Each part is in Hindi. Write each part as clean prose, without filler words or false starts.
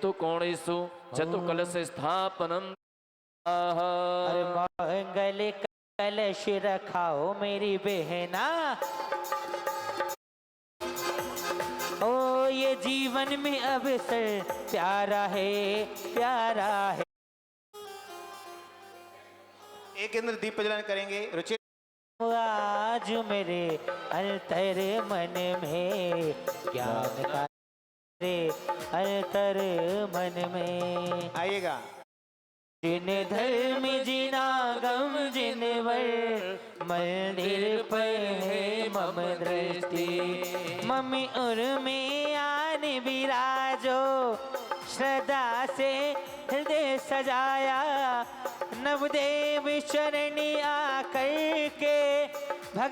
चतुकोणेषु चतुकलश स्थापनम। अरे मंगल कलश रखाओ मेरी बहना, ओ ये जीवन में अवसर प्यारा है, प्यारा है। एक इंद्र दीप प्रज्वलन करेंगे। रुचि आज मेरे अंतर मन में ज्ञान का अंतर मन में आइएगा। जिन धर्म जिना गम जिन वर मंदिर पर है मम दृष्टि, मम्मी और में आन विराजो श्रद्धा से हृदय सजाया, नवदेव शरणी आकर के भग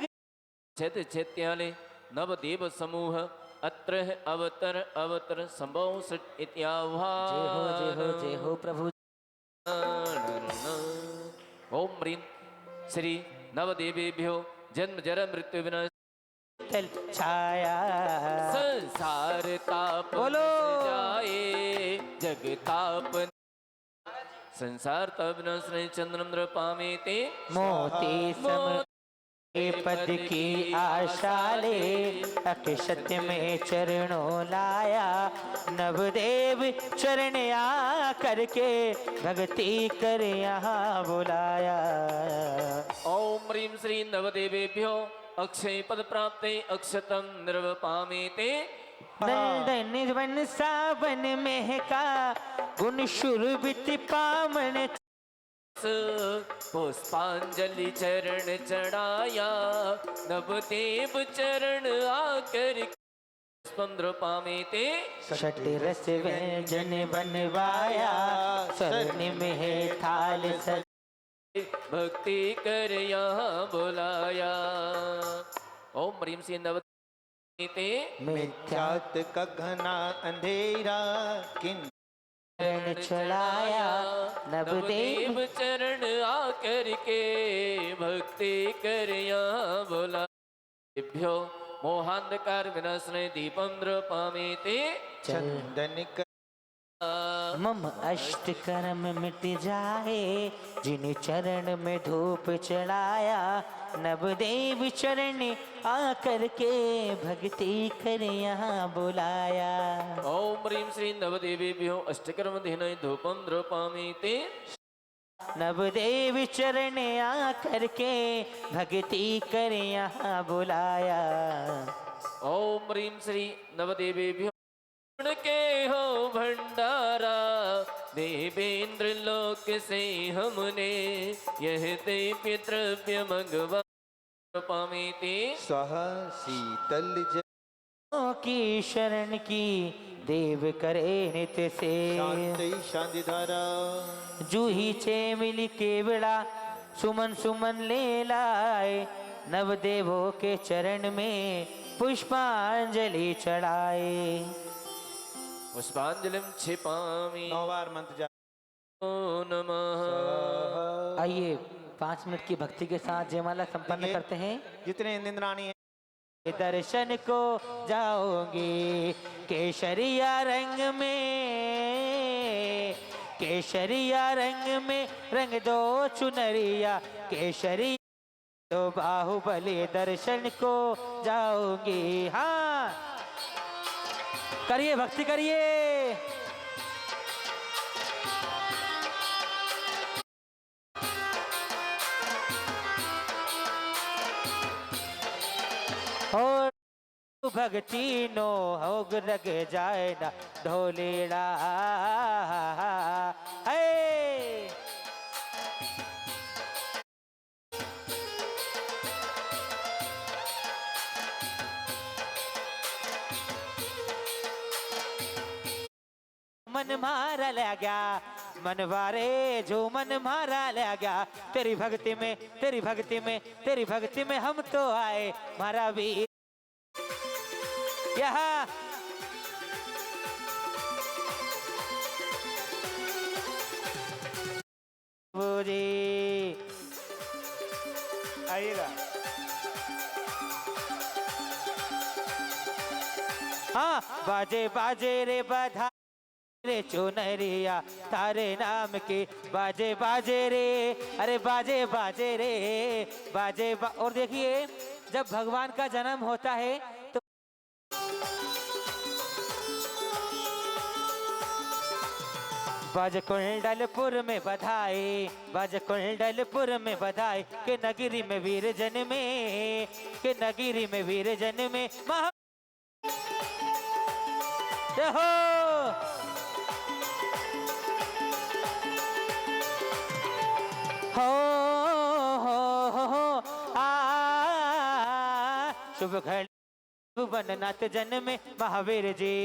चैत्य चैत्याले नवदेव समूह अत्र है अवतर अवतर संभव सट इत्यावा। जय हो जय हो प्रभु। ओम ह्रीं श्री नवदेवेभ्यो जन्म जरा मृत्यु विनाश छाया संसार ताप बोलो। जाए जग ताप संसार ताप विनाश नहीं चंद्रम पामे ते मोती सम पद की आशा ले, अक्षत में चरणों लाया, नवदेव चरण आ करके भक्ति कर यहाँ बुलाया। ओम ह्रीं श्री नवदेवेभ्यो अक्षय पद प्राप्ते अक्षतम निर्वपामेते। नंदन वन सावन महका गुण शुरबित पावन, पुष्पांजलि चरण चढ़ाया, नवदेव चरण आकर पामेते। षट रस व्यंजन बनवाया, स्वर्ण में थाल सज भक्ति कर यहाँ बुलाया। ओम ह्रीं श्री नवदेवेते मिथ्यात का घना अंधेरा किन चरण चढ़ाया, नवदेव चरण आकर के भक्ति कर यहाँ बुलाभ्यो मोहांधकार विनाशने दीपम पामेते। चंदन मम अष्ट कर्म मिट जाए, जिन चरण में धूप चढ़ाया, नवदेव चरण आकर के भक्ति कर यहाँ बुलाया। ओम ह्रीं श्री नवदेवेभ्यो अष्टकर्म धिन धूपम द्रपामीते। नवदेव चरण आकर के भक्ति कर यहाँ बुलाया। ओम ह्रीं श्री नवदेवेभ्यो के हो भंडारा, देवेंद्र लोक से हमने यह दिव्य द्रव्य मंगवा पामीते। स्वह शीतल की शरण की देव करे नित्य से, शांति शांति धारा जूही छे मिली केवड़ा सुमन सुमन ले लाए, नवदेवों के चरण में पुष्पांजलि चढ़ाए। पुष्पांजलिम छिपामी 9 बार मंत्र जा। नमः। आइए 5 मिनट की भक्ति के साथ जयमाला संपन्न करते हैं। जितने इंद्राणी हैं दर्शन को जाओगे केसरिया रंग में, केसरिया रंग में रंग दो चुनरिया, केसरी तो बाहुबली दर्शन को जाओगे। हाँ करिए भक्ति करिए। और भक्ति नो होग लग जाए ना ढोलेड़ा है। मन मारा ले गया मनवारे जो मन मारा ले गया, तेरी भक्ति में तेरी भक्ति में तेरी भक्ति में हम तो आए मारा वीर। यहाँ जी आइएगा। हाँ बाजे बाजे रे बधा रे चुनरिया तारे नाम की बाजे बाजे रे, अरे बाजे बाजे रे और देखिए जब भगवान का जन्म होता है तो बाज कुंडलपुर में बधाई, बाज कुंडलपुर में बधाई के नगरी में वीर जन्मे, के नगरी में वीर जन्मे महा हो शुभ घड़ी भुवननाथ जन्मे महावीर जी।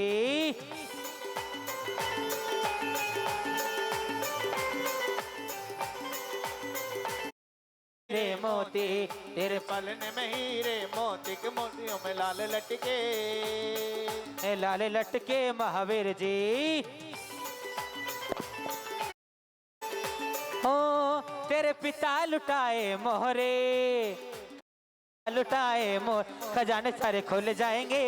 रे मोती तेरे पलने में हीरे मोती के मोतियों में लाल लटके, लाल लटके महावीर जी। हो तेरे पिता लुटाए मोहरे, लुटाए मोर खजाने सारे खुल जाएंगे,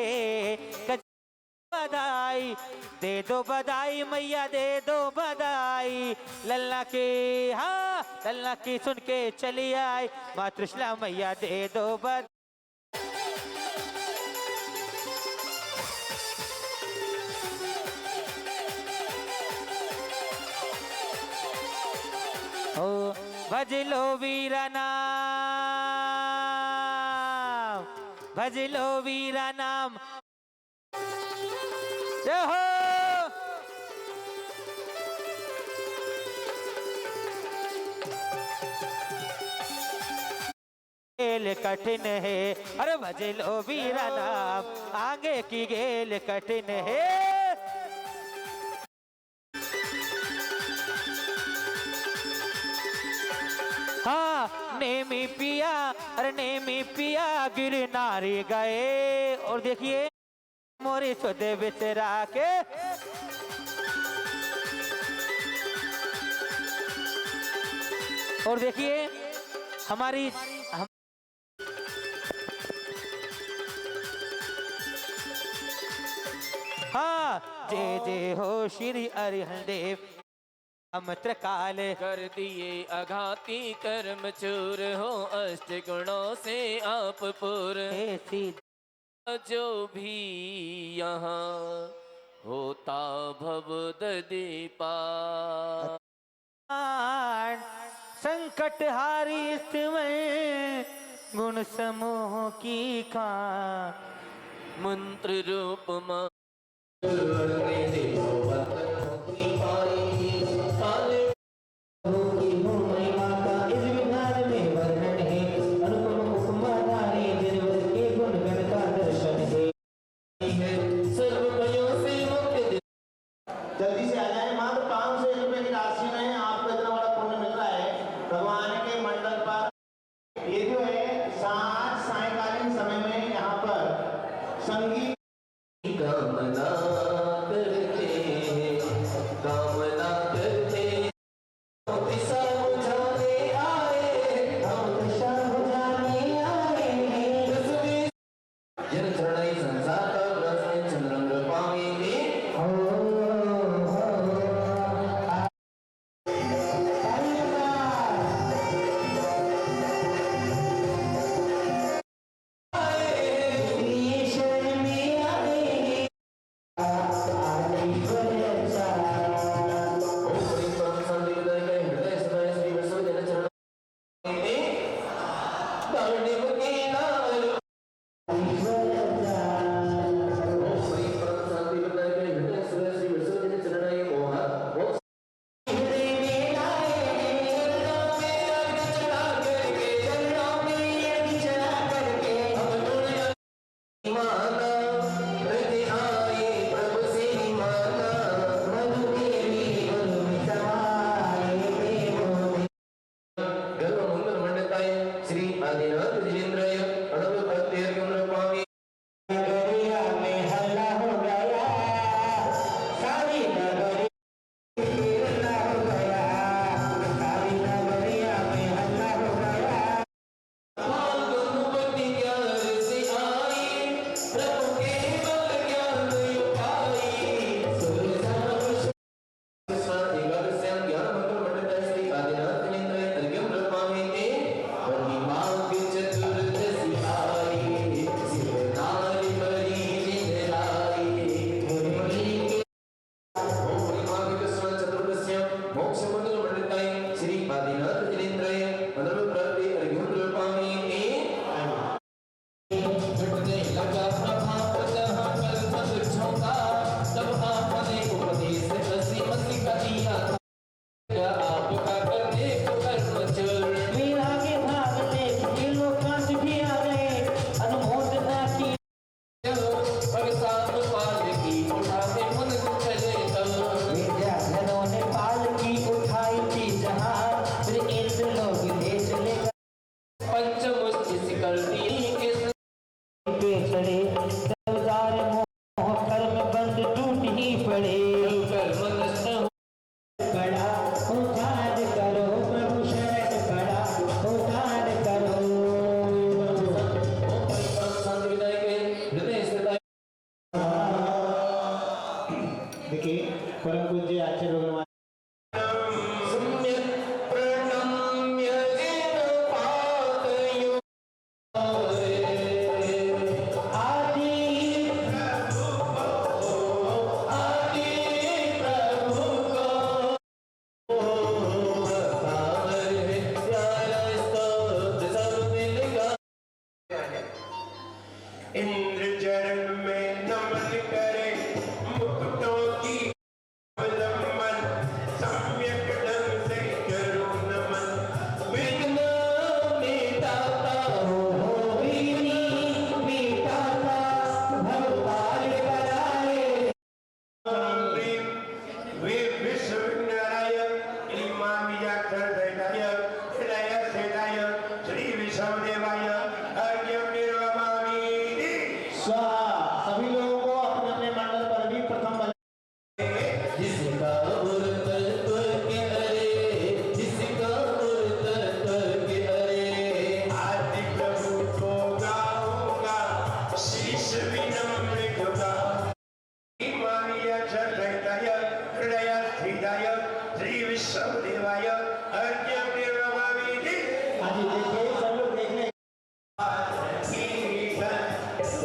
बधाई दे दो बधाई मैया दे दो बधाई, लल्ला की हाँ लल्ला की सुन के चली आई माँ त्रिशला मैया दे दो बधाई। ओ भज लो वीरा नाम, भज लो वीरा नाम जय हो। गेल कठिन है, अरे भज लो वीरा नाम, आगे की गेल कठिन है। हाँ नेमी पिया, अरे नेमी पिया गिरनारी गए और देखिए मोरी सुधे बिचरा के और देखिए हमारी हाँ जय जय हो श्री अरिहर देव अमृत काल कर दिए अघाती कर्म चूर हो, अष्ट गुणों से आप पुर। ऐसी जो भी यहाँ होता भव दीपा, संकट हारी स्मरण गुण समूह की खान, मंत्र रूप मा जल्दी से आ जाए। मात्र 500 रुपए की राशि में आपको इतना बड़ा पुण्य मिल रहा है भगवान के मंडल पर। ये जो है सायकालीन समय में यहाँ पर संगीत कामना करते परम पूज्य आचार्य भगवान इंद्र चरण में नमन करे मुकुटों की अवलंबन सम्यक ढंग से करो नमन विघ्न मिटाता हो विघ्न मिटाता भगवान कराए वे विश्व विघ्नराय इमामियाक्षर दैनाय हृदय सेनाय श्री विष्णुदेवाय अर्घ्यं निर्वमामि स्वाहा। सभी लोगों को अपने अपने मंडल पर भी प्रथम बल जिसका उर्तत्व के अरे जिसका उर्तत्व के अरे आदि प्रभु को गाऊंगा शीश विनम्र होगा इमानी अक्षर रहिताय हृदय स्थिताय श्री विष्णुदेवाय अर्घ्यं निर्वमामि आज देखिए सब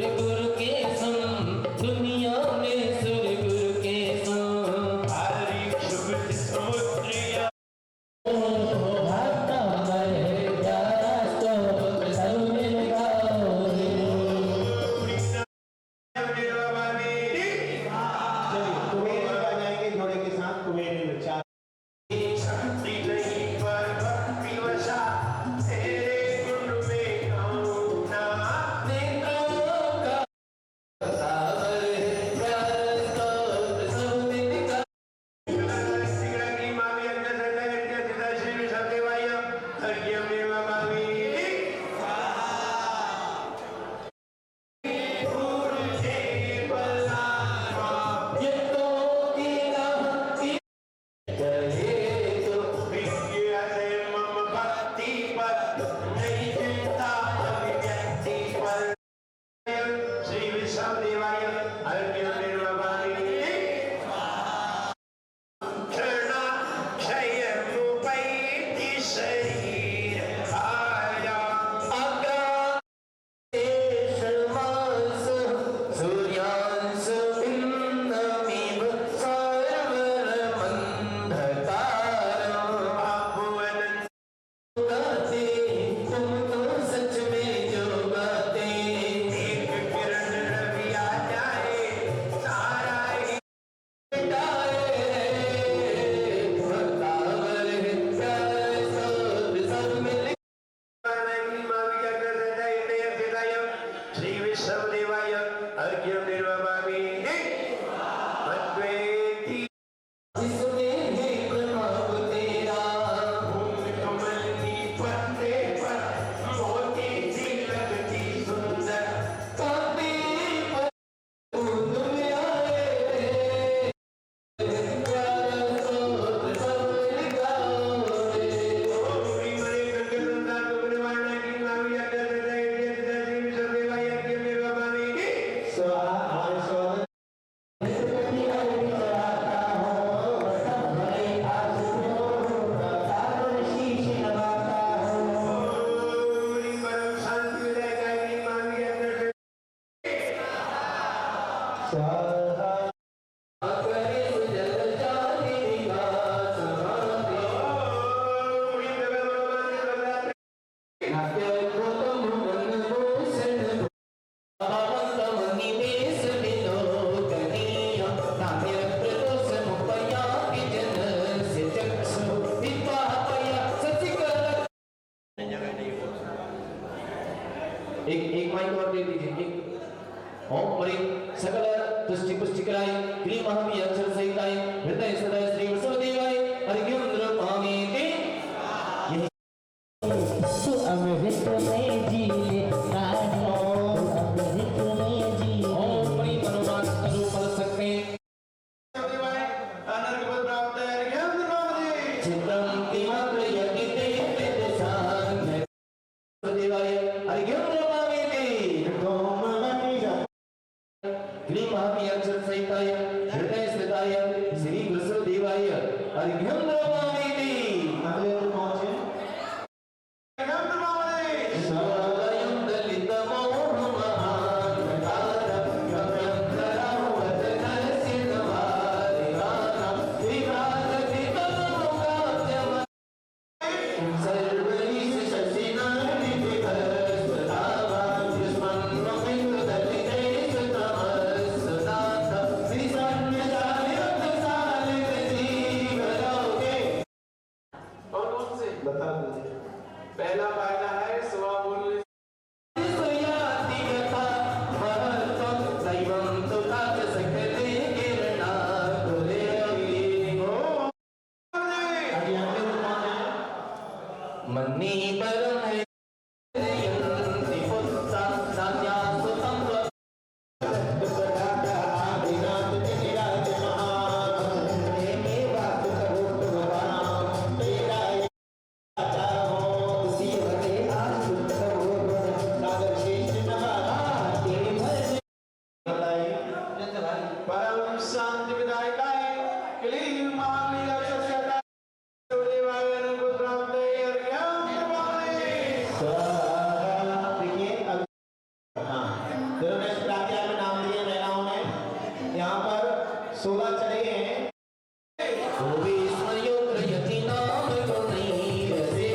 लोग देख ले एक माइक और दे दीजिए एक ओम परि सकल दृष्टि पुष्टि कराई क्लीं महावी अक्षर सहिताय हृदय सदा श्री वसुदेवाय अर्घ्येन्द्र पामेते तू अमृत में जी ले रानी तू अमृत में जी ले ओम परि मनोवांछ करो फल सकते सदेवाय अनर्गल प्राप्त अर्घ्येन्द्र पामेते चित्रं तिमग्र यतिते विदशान वसुदेवाय अर्घ्येन्द्र पामेते क्लीं महावी अक्षर सहिताय हृदय सदाय श्री वसुदेवाय अर्घ्येन्द्र पामेते अगले तो पहुंचे अर्घ्येन्द्र पामेते सर्वदयं दलितमोह महानकारं गगनधरं वदनस्य नवारिवाणं विभागविकलमुगाब्जम सर्वैः शशिनानिविकलस्वधावान् युष्मन्ममिन्ददलितैः तमस्सदाथ श्रीसन्न्यसालिरक्तसालिकजीवलोके और कौन से बता दीजिए पहला वायदा है स्वमूल्य सुयाति यथा महत्त्वं दैवं तु तात सकले किरणाकुले अर्घ्येन्द्र पामेते मन्नी परं है यन्ति पुत्रा सान्या सुतं परम शांति विदायकाय क्लीं महावी अक्षर सहिताय वसुदेवाय अर्घ्येन्द्र प्राप्त अर्घ्येन्द्र पामेते देखिए अब हाँ जिन्होंने इस प्रार्थना में नाम दिए महिलाओं ने यहाँ पर 16 चढ़े हैं भुविस्मयोत्र यति नाम गुणैरसे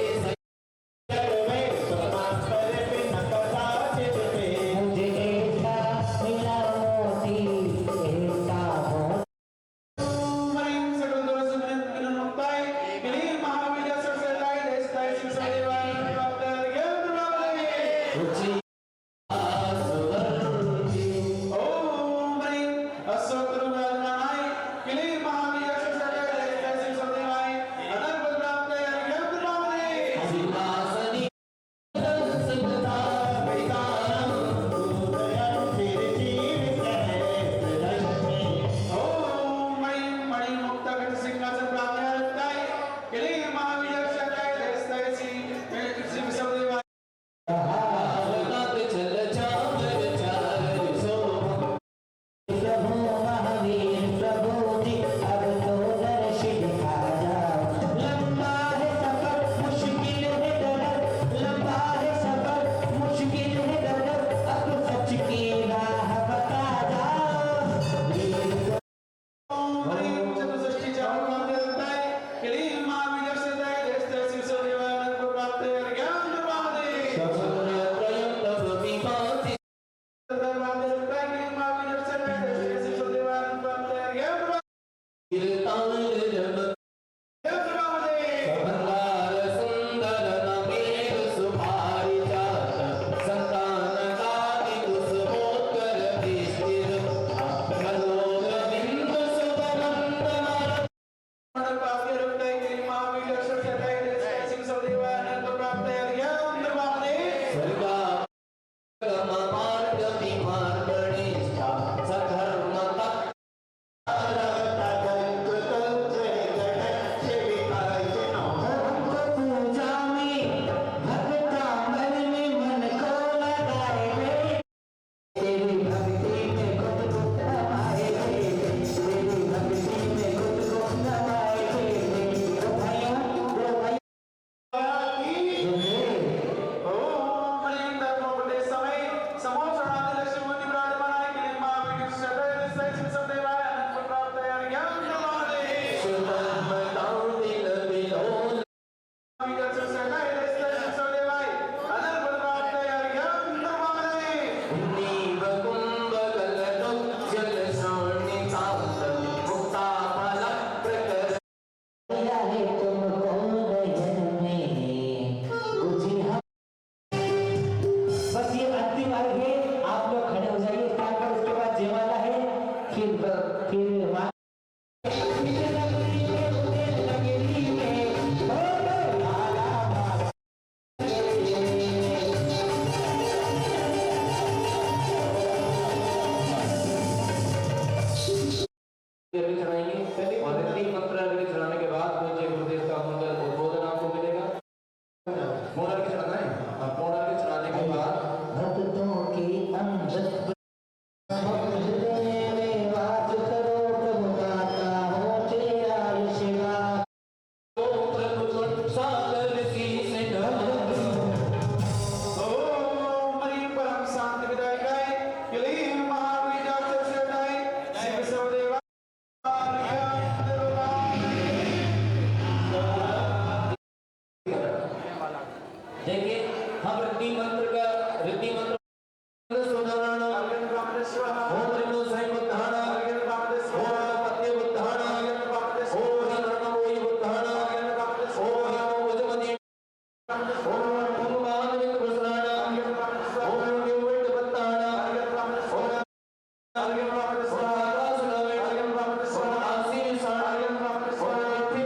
मुझे ऐसा मिला मोती ऐसा मोती मरीम सकल दोष में विनम्र मुक्ताय क्लीं महावी अक्षर सहिताय देशताय श्री वसुदेवाय प्राप्त अर्घ्येन्द्र पामेते रुचि आसवर्ति ओम मरीम अस्वतरुणाय क्लीं महावी अक्षर सहिताय देशताय श्री वसुदेवाय अनर्गल प्राप्त अर्घ्येन्द्र पामेते सिंहासनि संसदता वैतारं ओम मणि मणि मुक्त घट सिंहासन प्राप्त अर्घ्येन्द्र क्लीं महावी अक्षर सहिताय देशताय श्री वसुदेवाय आवतात चल चामर चार शोभा प्रभु महावीर प्रभु जी अब तो दर्शन दिखा जाओ लंबा है सफर मुश्किल है डगर लंबा है सफर मुश्किल है डगर अब सच की राह बता जाओ ओम मरीम चतुष्टि चावल प्राप्त अर्घ्येन्द्र क्लीं महावी अक्षर सहिताय देशताय श्री वसुदेवाय अनर्गल प्राप्त अर्घ्येन्द्र पामेते त्रयं तव विभाति कीर्तानरम बंगार सुंदर नमेर सुपारिजात संतानकादि कुसुमोत्कर विस्तीर कलोरविंद सुभनंदनर स्वर्गा कर्म विमार्गणिष्ठा सधर्मता पूजा में भक्ता मन में मन को लगाए रे तेरी भक्ति में खुद को समाए रे तेरी भक्ति में खुद को समाए रे ओ भाइयों अर्घ्य चढ़ाएंगे और रिद्धि मंत्र अर्घ्य चढ़ाने के बाद पूज्य गुरुदेव का मंगल उद्बोधन आपको मिलेगा। पूर्ण अर्घ्य चढ़ाना है और पूर्ण अर्घ्य चढ़ाने के बाद भक्तों की अमृत में वास करो प्रभु गाता हो तेरा शिवा ओम प्रभु सागर शीस ढाल ओम हरि परम शांति विदायकाय क्लीं महावीर जगदाय शिव सर्वदेवा देखिए हम रिद्धि मंत्र का रिद्धि मंत्र सुधारणा ओम नमो साई बुद्धाना ओम पत्ते बुद्धाना ओम नमो ये बुद्धाना ओम नमो उजमति ओम महाविष्णु प्रसन्नाना ओम देववट बत्ताना ओम आकाशनावे ओम आसी साण ओम पृथ्वी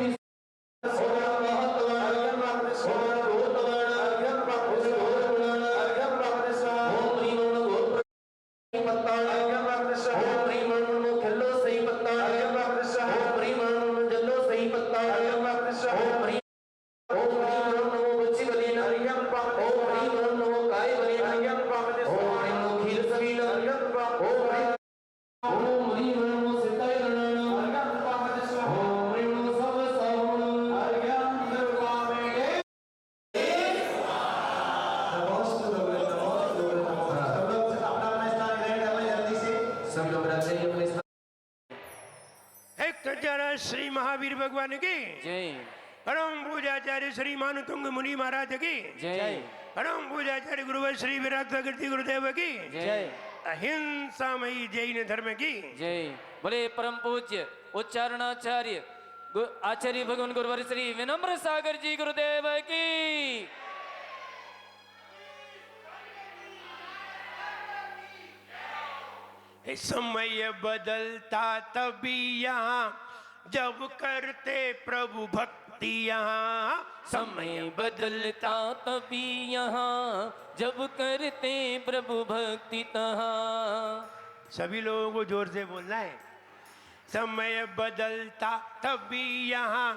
सब लोग रहते हैं अपने एक जरा श्री महावीर भगवान की जय परम पूजाचार्य श्री मानुतुंग मुनि महाराज की जय परम पूजाचार्य गुरुवर श्री विराट प्रकृति गुरुदेव की जय अहिंसामयी जैन धर्म की जय। बोले परम पूज्य उच्चारणाचार्य आचार्य भगवान गुरुवर श्री विनम्र सागर जी गुरुदेव की। समय बदलता तभी यहाँ जब करते प्रभु भक्ति यहाँ समय बदलता तभी यहाँ जब करते प्रभु भक्ति तहाँ। सभी लोगों को जोर से बोलना है। समय बदलता तभी यहाँ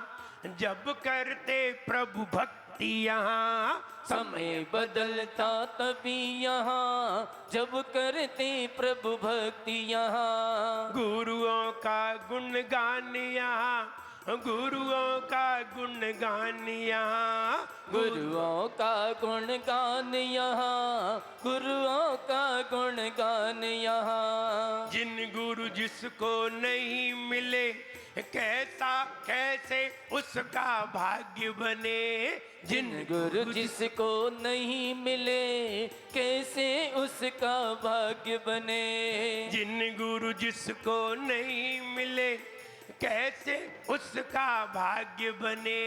जब करते प्रभु भक्ति यहाँ समय बदलता तभी यहाँ जब करते प्रभु भक्ति यहाँ। गुरुओं का गुणगान यहाँ गुरुओं का गुणगान यहाँ गुरुओं का गुणगान यहाँ गुरुओं का गुणगान यहाँ। जिन गुरु जिसको नहीं मिले कैसा कैसे उसका भाग्य बने जिन गुरु जिसको नहीं मिले कैसे उसका भाग्य बने जिन गुरु जिसको नहीं मिले कैसे उसका भाग्य बने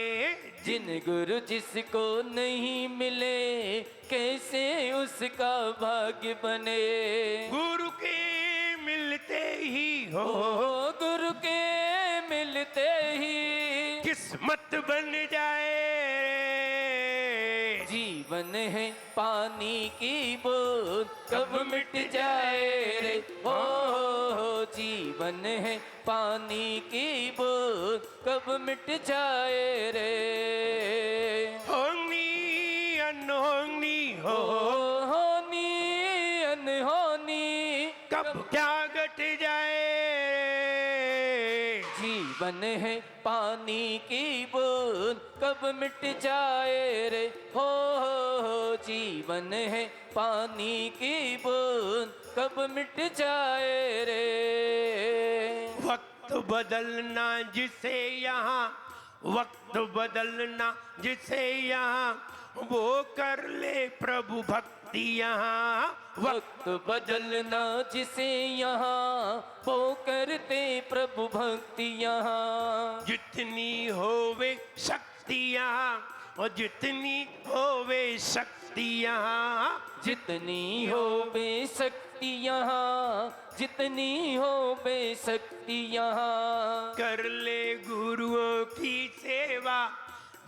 जिन गुरु जिसको नहीं मिले कैसे उसका भाग्य बने। गुरु के मिलते ही हो गुरु के मिलते ही किस्मत बन जाए जीवन है पानी की बूंद कब मिट जाए रे हो जीवन है पानी की बूंद कब मिट जाए रे। होनी अनहोनी हो होनी अनहोनी कब क्या घट जाए जीवन है पानी की बूंद कब मिट जाए रे हो जीवन है पानी की बूंद कब मिट जाए रे। वक्त बदलना जिसे यहाँ वक्त बदलना जिसे यहाँ वो कर ले प्रभु भक्ति यहाँ वक्त बदलना जिसे यहाँ वो करते प्रभु भक्ति यहाँ। जितनी होवे शक्ति यहाँ और जितनी होवे शक्ति यहाँ जितनी हो बेशक्ति यहाँ जितनी हो बेशक्ति यहाँ। कर ले गुरुओं की सेवा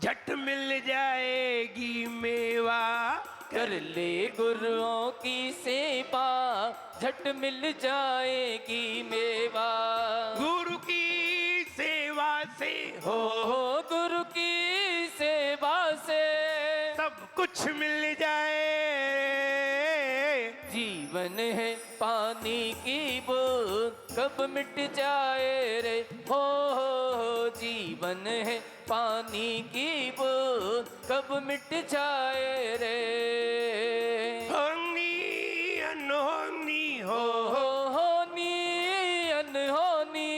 झट मिल जाएगी मेवा कर ले गुरुओं की सेवा, झट मिल जाएगी मेवा। गुरु की सेवा से हो गुरु की सेवा से सब कुछ मिल जाए। जीवन है पानी की बूंद, कब मिट जाए रे। हो जीवन है पानी की बूंद, कब मिट जाए रे। होनी अनहोनी हो, होनी अनहोनी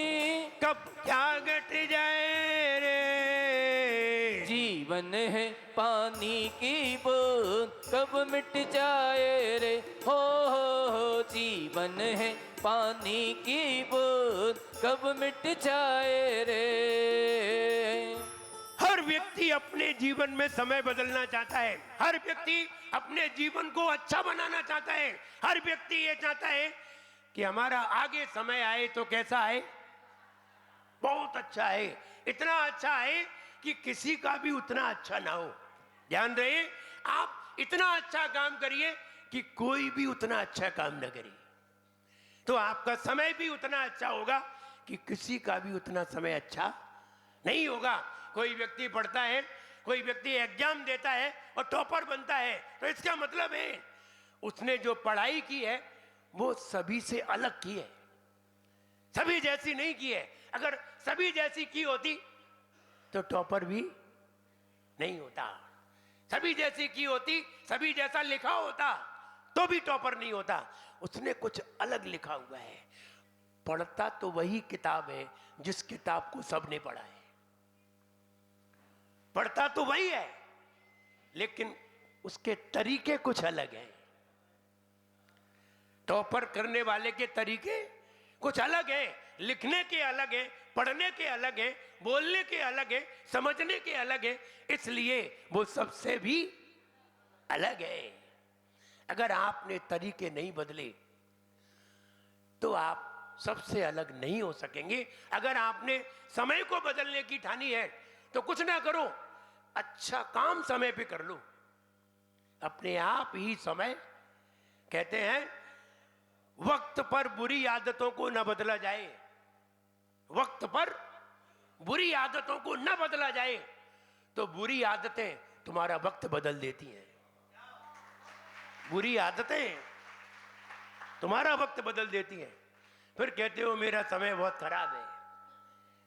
कब क्या घट जाए रे। जीवन है पानी की बूंद, कब मिट जाए रे। हो जीवन है पानी की बूंद, कब मिट जाए रे। हर व्यक्ति अपने जीवन में समय बदलना चाहता है। हर व्यक्ति अपने जीवन को अच्छा बनाना चाहता है। हर व्यक्ति ये चाहता है कि हमारा आगे समय आए तो कैसा आए, बहुत अच्छा है, इतना अच्छा है कि किसी का भी उतना अच्छा ना हो। ध्यान रहे, आप इतना अच्छा काम करिए कि कोई भी उतना अच्छा काम न करे, तो आपका समय भी उतना अच्छा होगा कि किसी का भी उतना समय अच्छा नहीं होगा। कोई व्यक्ति पढ़ता है, कोई व्यक्ति एग्जाम देता है और टॉपर बनता है, तो इसका मतलब है उसने जो पढ़ाई की है वो सभी से अलग की है, सभी जैसी नहीं की है। अगर सभी जैसी की होती तो टॉपर भी नहीं होता। सभी जैसी की होती, सभी जैसा लिखा होता तो भी टॉपर नहीं होता। उसने कुछ अलग लिखा हुआ है। पढ़ता तो वही किताब है जिस किताब को सबने पढ़ा है। पढ़ता तो वही है, लेकिन उसके तरीके कुछ अलग हैं। टॉपर करने वाले के तरीके कुछ अलग हैं, लिखने के अलग हैं, पढ़ने के अलग हैं, बोलने के अलग हैं, समझने के अलग हैं, इसलिए वो सबसे भी अलग है। अगर आपने तरीके नहीं बदले तो आप सबसे अलग नहीं हो सकेंगे। अगर आपने समय को बदलने की ठानी है तो कुछ ना करो, अच्छा काम समय पे कर लो। अपने आप ही समय, कहते हैं वक्त पर बुरी आदतों को न बदला जाए, वक्त पर बुरी आदतों को न बदला जाए तो बुरी आदतें तुम्हारा वक्त बदल देती हैं। बुरी आदतें तुम्हारा वक्त बदल देती हैं। फिर कहते हो मेरा समय बहुत खराब है।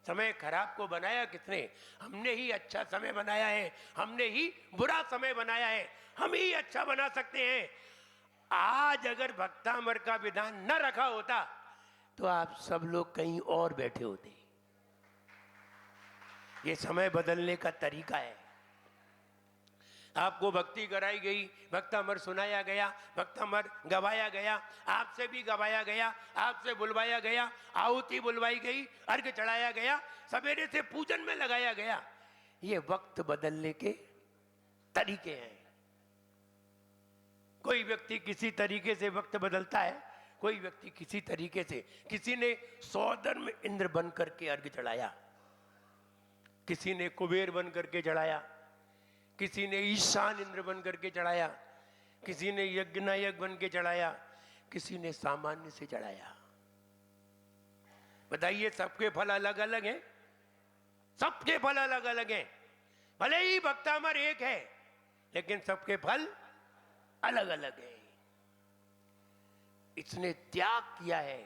समय खराब को बनाया किसने? हमने ही अच्छा समय बनाया है, हमने ही बुरा समय बनाया है। हम ही अच्छा बना सकते हैं। आज अगर भक्तामर का विधान न रखा होता तो आप सब लोग कहीं और बैठे होते। ये समय बदलने का तरीका है। आपको भक्ति कराई गई, भक्तामर सुनाया गया, भक्तामर गवाया गया, आपसे भी गवाया गया, आपसे बुलवाया गया, आहुति बुलवाई गई, अर्घ चढ़ाया गया, सवेरे से पूजन में लगाया गया। ये वक्त बदलने के तरीके हैं। कोई व्यक्ति किसी तरीके से वक्त बदलता है, कोई व्यक्ति किसी तरीके से। किसी ने सौधर्म इंद्र बन करके अर्घ चढ़ाया, किसी ने कुबेर बन करके चढ़ाया, किसी ने ईशान इंद्र बन करके चढ़ाया, किसी ने यज्ञ नायक बन के चढ़ाया, किसी ने सामान्य से चढ़ाया। बताइए, सबके फल अलग अलग हैं, सबके फल अलग अलग हैं। भले ही भक्तामर एक है लेकिन सबके फल अलग अलग है। इसने त्याग किया है,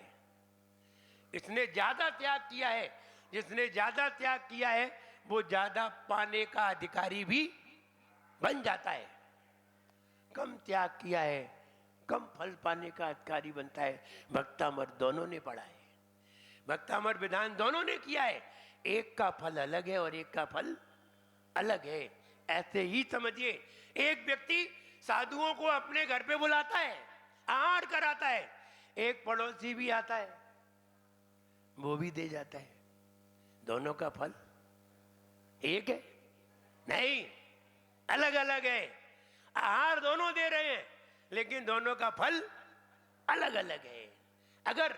इसने ज्यादा त्याग किया है। जिसने ज्यादा त्याग किया है वो ज्यादा पाने का अधिकारी भी बन जाता है। कम त्याग किया है कम फल पाने का अधिकारी बनता है। भक्तामर दोनों ने पढ़ा है, भक्तामर विधान दोनों ने किया है। एक का फल अलग है और एक का फल अलग है। ऐसे ही समझिए, एक व्यक्ति साधुओं को अपने घर पे बुलाता है, आहार कराता है, एक पड़ोसी भी आता है, वो भी दे जाता है। दोनों का फल एक है? नहीं, अलग अलग है। आहार दोनों दे रहे हैं लेकिन दोनों का फल अलग अलग है। अगर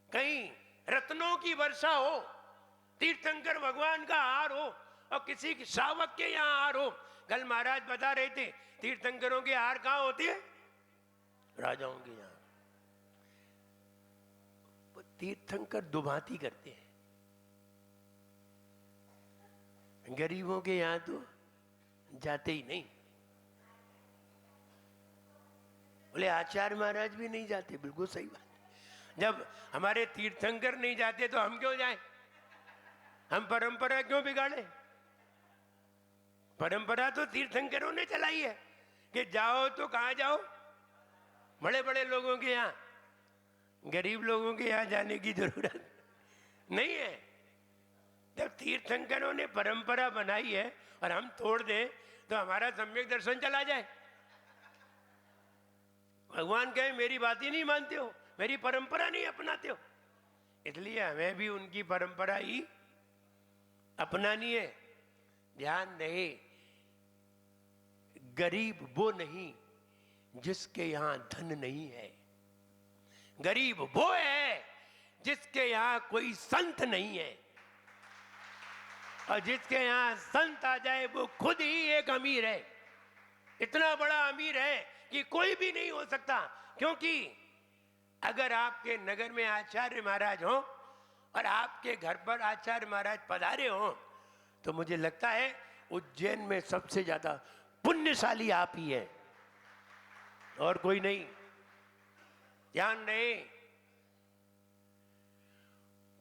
कहीं रत्नों की वर्षा हो, तीर्थंकर भगवान का आहार हो और किसी श्रावक के यहाँ आहार हो, कल महाराज बता रहे थे तीर्थंकरों के हार कहाँ होते हैं? राजाओं के यहाँ। वो तीर्थंकर दुभांति करते हैं, गरीबों के यहाँ तो जाते ही नहीं। बोले आचार्य महाराज भी नहीं जाते, बिल्कुल सही बात। जब हमारे तीर्थंकर नहीं जाते तो हम क्यों जाएं? हम परंपरा क्यों बिगाड़े? परंपरा तो तीर्थंकरों ने चलाई है कि जाओ तो कहाँ जाओ? बड़े बड़े लोगों के यहाँ, गरीब लोगों के यहाँ जाने की जरूरत नहीं है। जब तीर्थंकरों ने परंपरा बनाई है और हम तोड़ दें तो हमारा सम्यक दर्शन चला जाए। भगवान कहे मेरी बात ही नहीं मानते हो, मेरी परंपरा नहीं अपनाते हो, इसलिए हमें भी उनकी परंपरा ही अपनानी है। ध्यान रहे, गरीब वो नहीं जिसके यहां धन नहीं है, गरीब वो है जिसके यहां कोई संत नहीं है, और जिसके यहां संत आ जाए वो खुद ही एक अमीर है। इतना बड़ा अमीर है कि कोई भी नहीं हो सकता। क्योंकि अगर आपके नगर में आचार्य महाराज हो और आपके घर पर आचार्य महाराज पधारे हो तो मुझे लगता है उज्जैन में सबसे ज्यादा पुण्यशाली आप ही है और कोई नहीं। ध्यान रहे,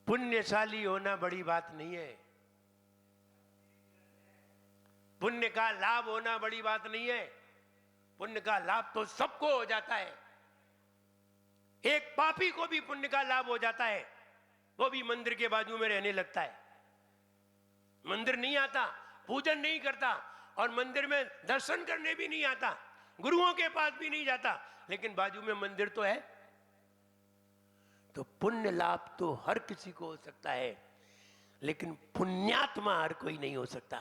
पुण्यशाली होना बड़ी बात नहीं है, पुण्य का लाभ होना बड़ी बात नहीं है। पुण्य का लाभ तो सबको हो जाता है, एक पापी को भी पुण्य का लाभ हो जाता है, वो भी मंदिर के बाजू में रहने लगता है। मंदिर नहीं आता, पूजन नहीं करता और मंदिर में दर्शन करने भी नहीं आता, गुरुओं के पास भी नहीं जाता, लेकिन बाजू में मंदिर तो है। तो पुण्य लाभ तो हर किसी को हो सकता है, लेकिन पुण्यात्मा हर कोई नहीं हो सकता।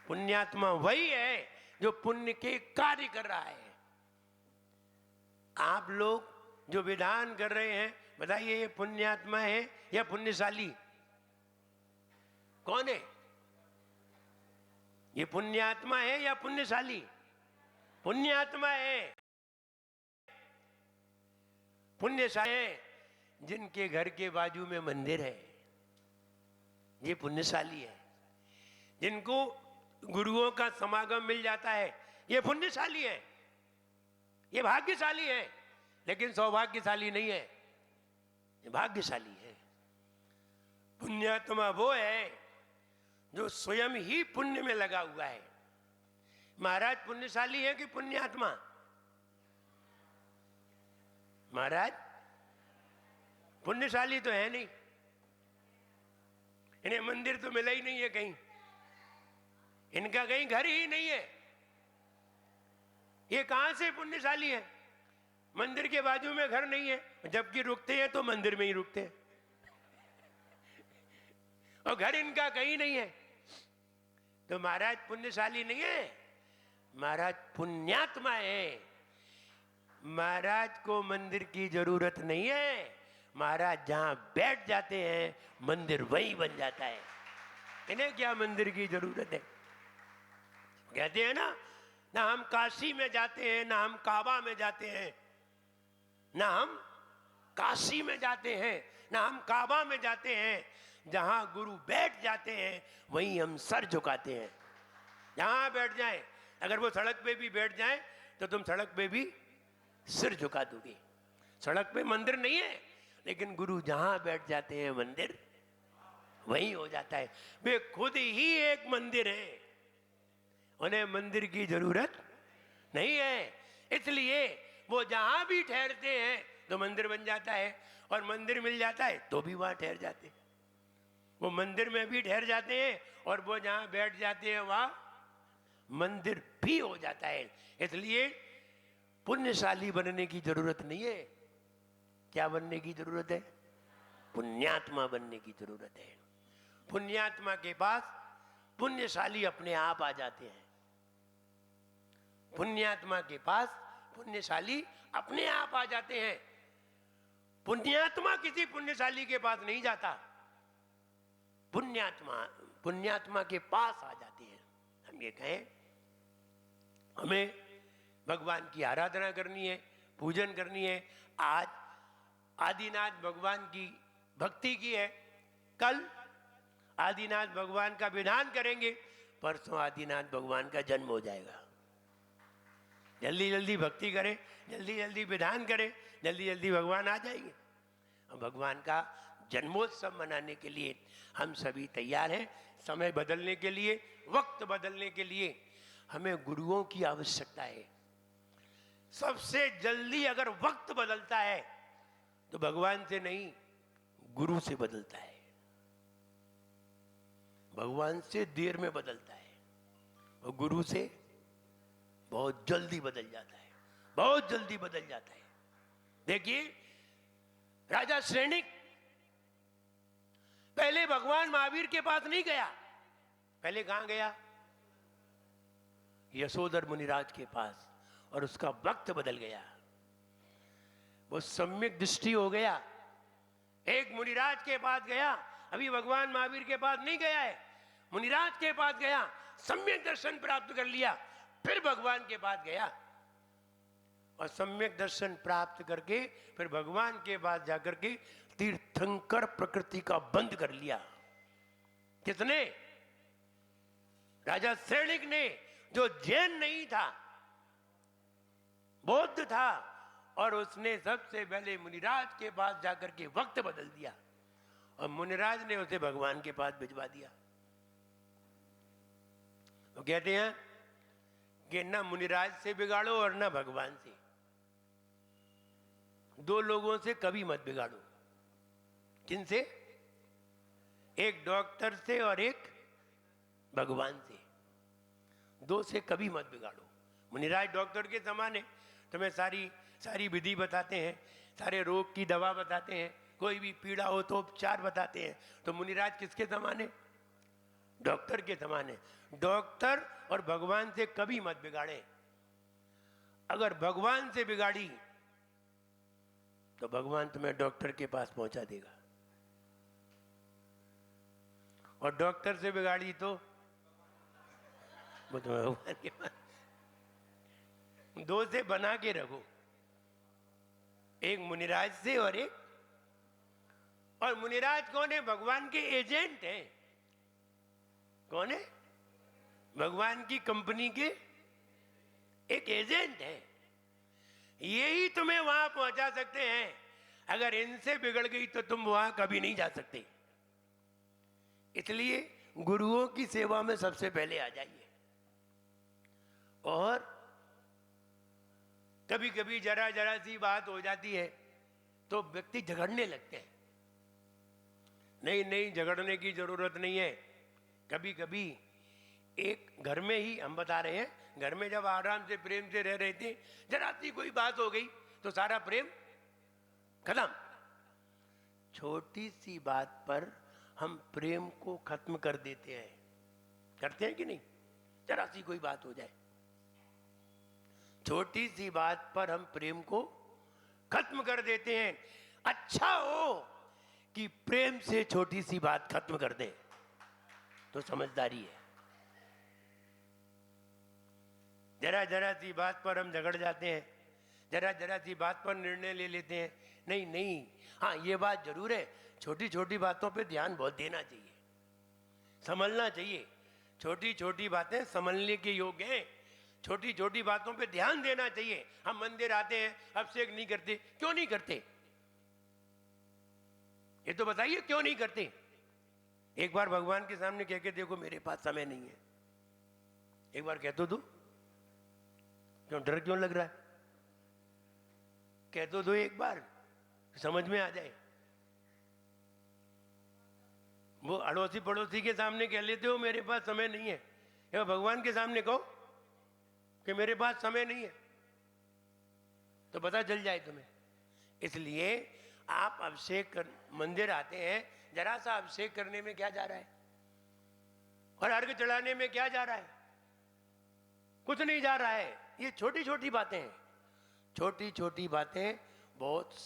पुण्यात्मा वही है जो पुण्य के कार्य कर रहा है। आप लोग जो विधान कर रहे हैं, बताइए ये पुण्यात्मा है या पुण्यशाली? कौन है ये? पुण्यात्मा है या पुण्यशाली? पुण्यात्मा है। पुण्यशाली है जिनके घर के बाजू में मंदिर है, ये पुण्यशाली है। जिनको गुरुओं का समागम मिल जाता है, ये पुण्यशाली है, ये भाग्यशाली है, लेकिन सौभाग्यशाली नहीं है, ये भाग्यशाली है। पुण्यात्मा वो है जो स्वयं ही पुण्य में लगा हुआ है। महाराज पुण्यशाली है कि पुण्यात्मा? महाराज पुण्यशाली तो है नहीं, इन्हें मंदिर तो मिला ही नहीं है कहीं, इनका कहीं घर ही नहीं है, ये कहां से पुण्यशाली है? मंदिर के बाजू में घर नहीं है, जबकि रुकते हैं तो मंदिर में ही रुकते हैं, और घर इनका कहीं नहीं है। तो महाराज पुण्यशाली नहीं है, महाराज पुण्यात्मा है। महाराज को मंदिर की जरूरत नहीं है, महाराज जहां बैठ जाते हैं मंदिर वही बन जाता है। इन्हें क्या मंदिर की जरूरत है? कहते हैं ना हम काशी में जाते हैं, ना हम काबा में जाते हैं, ना हम काशी में जाते हैं, ना हम काबा में जाते हैं, जहां गुरु बैठ जाते हैं वहीं हम सर झुकाते हैं। जहां बैठ जाएं, अगर वो सड़क पे भी बैठ जाएं तो तुम सड़क पे भी सिर झुका दोगे। सड़क पे मंदिर नहीं है, लेकिन गुरु जहां बैठ जाते हैं मंदिर वही हो जाता है। वे खुद ही एक मंदिर है, उन्हें मंदिर की जरूरत नहीं है, इसलिए वो जहां भी ठहरते हैं तो मंदिर बन जाता है, और मंदिर मिल जाता है तो भी वहां ठहर जाते हैं। वो मंदिर में भी ठहर जाते हैं और वो जहां बैठ जाते हैं वहां मंदिर भी हो जाता है। इसलिए पुण्यशाली बनने की जरूरत नहीं है। क्या बनने की जरूरत है? पुण्यात्मा बनने की जरूरत है। पुण्यात्मा के पास पुण्यशाली अपने आप आ जाते हैं। पुण्यात्मा के पास पुण्यशाली अपने आप आ जाते हैं। पुण्यात्मा किसी पुण्यशाली के पास नहीं जाता, पुण्यात्मा के पास आ जाते हैं। हम ये कहें हमें भगवान की आराधना करनी है, पूजन करनी है। आज आदिनाथ भगवान की भक्ति की है, कल आदिनाथ भगवान का विधान करेंगे, परसों आदिनाथ भगवान का जन्म हो जाएगा। जल्दी जल्दी भक्ति करें, जल्दी जल्दी विधान करें, जल्दी जल्दी भगवान आ जाएंगे। और भगवान का जन्मोत्सव मनाने के लिए हम सभी तैयार हैं। समय बदलने के लिए, वक्त बदलने के लिए हमें गुरुओं की आवश्यकता है। सबसे जल्दी अगर वक्त बदलता है तो भगवान से नहीं, गुरु से बदलता है। भगवान से देर में बदलता है और गुरु से बहुत जल्दी बदल जाता है, बहुत जल्दी बदल जाता है। देखिए राजा श्रेणिक पहले भगवान महावीर के पास नहीं गया, पहले कहां गया? यशोधर मुनिराज के पास, और उसका वक्त बदल गया। वो सम्यक दृष्टि हो गया। एक मुनिराज के पास गया, अभी भगवान महावीर के पास नहीं गया है, मुनिराज के पास गया, सम्यक दर्शन प्राप्त कर लिया, फिर भगवान के पास गया और सम्यक दर्शन प्राप्त करके फिर भगवान के पास जाकर के तीर्थंकर प्रकृति का बंद कर लिया। किसने? राजा श्रेणिक ने, जो जैन नहीं था, बौद्ध था, और उसने सबसे पहले मुनिराज के पास जाकर के वक्त बदल दिया और मुनिराज ने उसे भगवान के पास भिजवा दिया। तो कहते हैं कि ना मुनिराज से बिगाड़ो और ना भगवान से, दो लोगों से कभी मत बिगाड़ो। किनसे? एक डॉक्टर से और एक भगवान से, दो से कभी मत बिगाड़ो। मुनिराज डॉक्टर के समान है, तुम्हें सारी विधि बताते हैं, सारे रोग की दवा बताते हैं, कोई भी पीड़ा हो तो उपचार बताते हैं। तो मुनिराज किसके समान है? डॉक्टर के समान है। डॉक्टर और भगवान से कभी मत बिगाड़े। अगर भगवान से बिगाड़ी तो भगवान तुम्हें डॉक्टर के पास पहुंचा देगा, और डॉक्टर से बिगाड़ी तो वो तुम्हें भगवान के पास। दो से बना के रखो, एक मुनिराज से और एक, और मुनिराज कौन है? भगवान के एजेंट हैं। कौन है? भगवान की कंपनी के एक एजेंट है। यही तुम्हें वहां पहुंचा सकते हैं। अगर इनसे बिगड़ गई तो तुम वहां कभी नहीं जा सकते। इसलिए गुरुओं की सेवा में सबसे पहले आ जाइए। और कभी कभी जरा जरा सी बात हो जाती है तो व्यक्ति झगड़ने लगते हैं। नहीं, झगड़ने की जरूरत नहीं है। कभी कभी एक घर में ही, हम बता रहे हैं, घर में जब आराम से प्रेम से रह रहे थे, जरा सी कोई बात हो गई तो सारा प्रेम खत्म। छोटी सी बात पर हम प्रेम को खत्म कर देते हैं। करते हैं कि नहीं? जरा सी कोई बात हो जाए, छोटी सी बात पर हम प्रेम को खत्म कर देते हैं। अच्छा हो कि प्रेम से छोटी सी बात खत्म कर दे, तो समझदारी है। जरा जरा सी बात पर हम झगड़ जाते हैं, जरा जरा सी बात पर निर्णय ले लेते हैं। नहीं, हाँ ये बात जरूर है, छोटी छोटी बातों पे ध्यान बहुत देना चाहिए, संभलना चाहिए। छोटी छोटी बातें संभलने के योग्य हैं। छोटी छोटी बातों पे ध्यान देना चाहिए। हम मंदिर आते हैं, अभिषेक नहीं करते, क्यों नहीं करते? ये तो बताइए क्यों नहीं करते? एक बार भगवान के सामने कह के देखो, मेरे पास समय नहीं है। एक बार कह तो दो, क्यों डर क्यों लग रहा है? कह तो दो एक बार, समझ में आ जाए। वो अड़ोसी पड़ोसी के सामने कह लेते हो मेरे पास समय नहीं है, या भगवान के सामने कहो कि मेरे पास समय नहीं है, तो पता चल जाए तुम्हें। इसलिए आप अभिषेक कर मंदिर आते हैं, जरा सा अभिषेक करने में क्या जा रहा है, और अर्घ चढ़ाने में क्या जा रहा है? कुछ नहीं जा रहा है। ये छोटी छोटी बातें हैं। छोटी छोटी बातें बहुत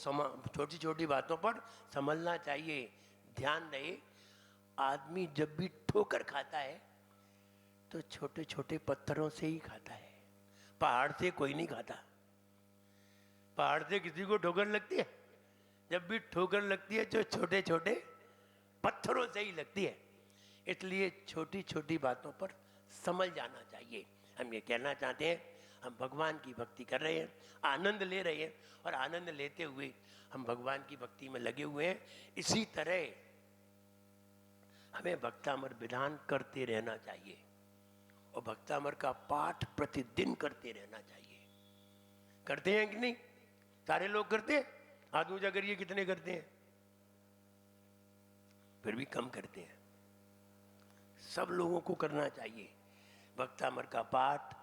छोटी छोटी बातों पर संभलना चाहिए। ध्यान रहे, आदमी जब भी ठोकर खाता है तो छोटे छोटे पत्थरों से ही खाता है, पहाड़ से कोई नहीं खाता। पहाड़ से किसी को ठोकर लगती है? जब भी ठोकर लगती है जो छोटे छोटे पत्थरों से ही लगती है। इसलिए छोटी छोटी बातों पर समझ जाना चाहिए। हम ये कहना चाहते हैं, हम भगवान की भक्ति कर रहे हैं, आनंद ले रहे हैं, और आनंद लेते हुए हम भगवान की भक्ति में लगे हुए हैं। इसी तरह हमें भक्तामर विधान करते रहना चाहिए और भक्तामर का पाठ प्रतिदिन करते रहना चाहिए। करते हैं कि नहीं? सारे लोग करते हैं? हाथ ऊंचा करिए, कितने करते हैं? फिर भी कम करते हैं। सब लोगों को करना चाहिए भक्तामर का पाठ,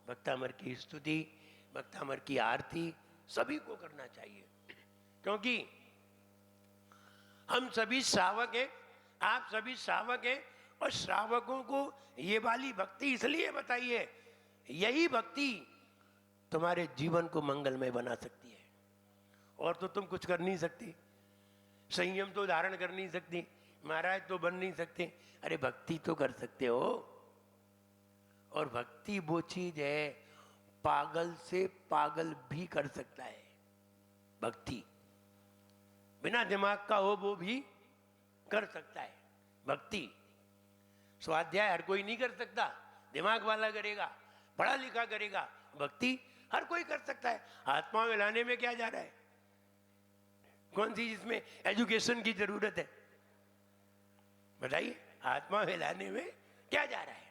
भक्तामर की स्तुति, भक्तामर की आरती, सभी को करना चाहिए। क्योंकि हम सभी श्रावक हैं, आप सभी श्रावक हैं, और श्रावकों को ये वाली भक्ति इसलिए बताई है, यही भक्ति तुम्हारे जीवन को मंगलमय बना सकती है। और तो तुम कुछ कर नहीं सकते, संयम तो धारण कर नहीं सकते, महाराज तो बन नहीं सकते, अरे भक्ति तो कर सकते हो। और भक्ति वो चीज है, पागल से पागल भी कर सकता है। भक्ति बिना दिमाग का हो वो भी कर सकता है। भक्ति स्वाध्याय हर कोई नहीं कर सकता, दिमाग वाला करेगा, पढ़ा लिखा करेगा। भक्ति हर कोई कर सकता है। आत्मा में लाने में क्या जा रहा है? कौन सी जिसमें एजुकेशन की जरूरत है? बताइए, आत्मा में लाने में क्या जा रहा है?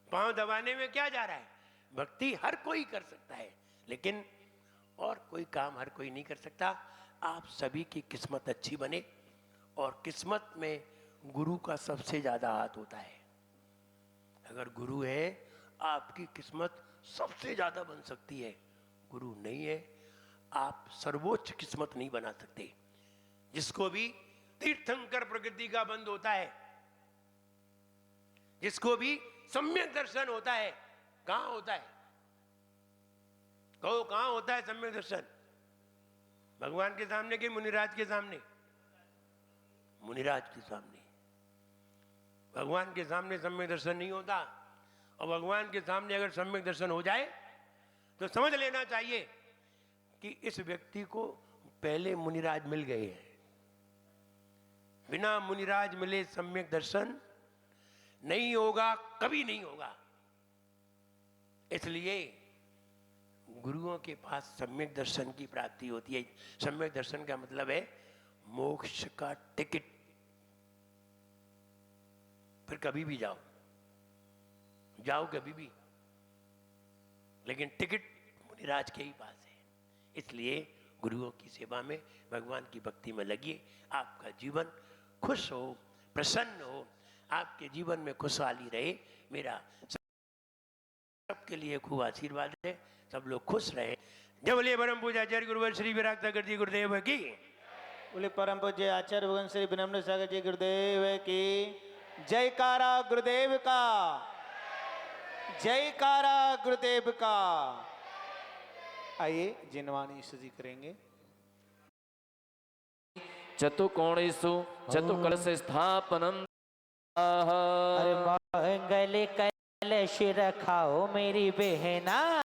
पांव दबाने में क्या जा रहा है? भक्ति हर कोई कर सकता है, लेकिन और कोई काम हर कोई नहीं कर सकता। आप सभी की किस्मत अच्छी बने, और किस्मत में गुरु का सबसे ज्यादा हाथ होता है। अगर गुरु है, आपकी किस्मत सबसे ज्यादा बन सकती है। गुरु नहीं है, आप सर्वोच्च किस्मत नहीं बना सकते। जिसको भी तीर्थंकर प्रकृति का बंध होता है, जिसको भी सम्यक दर्शन होता है, कहां होता है? कहो, कहां होता है सम्यक दर्शन? भगवान के सामने कि मुनिराज के सामने? मुनिराज के सामने। भगवान के सामने सम्यक दर्शन नहीं होता, और भगवान के सामने अगर सम्यक दर्शन हो जाए तो समझ लेना चाहिए कि इस व्यक्ति को पहले मुनिराज मिल गए हैं। बिना मुनिराज मिले सम्यक दर्शन नहीं होगा, कभी नहीं होगा। इसलिए गुरुओं के पास सम्यक दर्शन की प्राप्ति होती है। सम्यक दर्शन का मतलब है मोक्ष का टिकट। फिर कभी भी जाओ, जाओ कभी भी, लेकिन टिकट मुनिराज के ही पास है। इसलिए गुरुओं की सेवा में, भगवान की भक्ति में लगिए। आपका जीवन खुश हो, प्रसन्न हो, आपके जीवन में खुशहाली रहे। मेरा सबके लिए खूब आशीर्वाद है, सब लोग खुश रहे। जय बोलिए परम पूज्य आचार्य गुरुवर श्री विराग सागर जी गुरुदेव की। बोले परम पूज्य आचार्य भगवान श्री विनम्र सागर जी गुरुदेव की जयकारा। गुरुदेव का जयकारा, गुरुदेव का। आइए जिनवाणी स्तुति करेंगे। चतुकोणेषु चतुकलश स्थापनम्। अरे मंगल कलश रखाओ मेरी बहना।